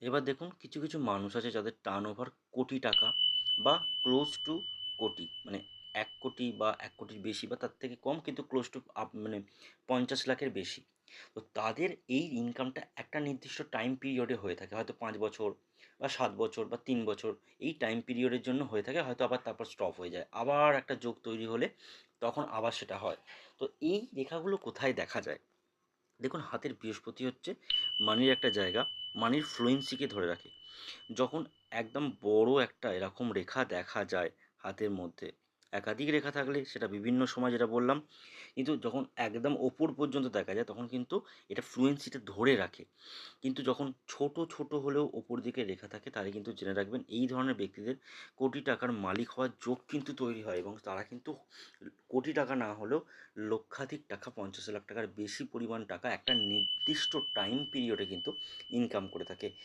এবার দেখুন কিছু, কিছু মানুষ আছে যাদের টার্নওভার কোটি টাকা বা ক্লোজ টু কোটি। মানে ১,০০,০০,০০০ বা ১,০০,০০,০০০ বেশি বা তার থেকে কম, কিন্তু ক্লোজ টু মানে ৫০,০০,০০০-এর বেশি। তো তাদের এই ইনকামটা একটা নির্দিষ্ট টাইম পিরিয়ডে হয়ে থাকে। হয়তো ৫ বছর বা ৭ বছর বা ৩ বছর, এই টাইম পিরিয়ডের জন্য হয়ে থাকে। হয়তো আবার তারপর স্টপ হয়ে যায়। আবার একটা যোগ তৈরি হলে তখন আবার সেটা হয়। তো এই রেখাগুলো কোথায় দেখা যায়? দেখুন, হাতের বৃহস্পতি হচ্ছে মানির একটা জায়গা, মানির ফ্লুয়েন্সিকে ধরে রাখে। যখন একদম বড় একটা এরকম রেখা দেখা যায় হাতের মধ্যে, একাধিক রেখা থাকলে সেটা বিভিন্ন সময় যেটা বললাম, কিন্তু যখন একদম ওপর পর্যন্ত দেখা যায় তখন কিন্তু এটা ফ্লুয়েন্সিটা ধরে রাখে। কিন্তু যখন ছোট, ছোট হলেও ওপর দিকে রেখা থাকে তাহলে কিন্তু জেনে রাখবেন এই ধরনের ব্যক্তিদের কোটি টাকার মালিক হওয়ার যোগ কিন্তু তৈরি হয়, এবং তারা কিন্তু কোটি টাকা না হলেও লক্ষাধিক টাকা, ৫০,০০,০০০ টাকার বেশি পরিমাণ টাকা একটা নির্দিষ্ট টাইম পিরিয়ডে কিন্তু ইনকাম করে থাকে।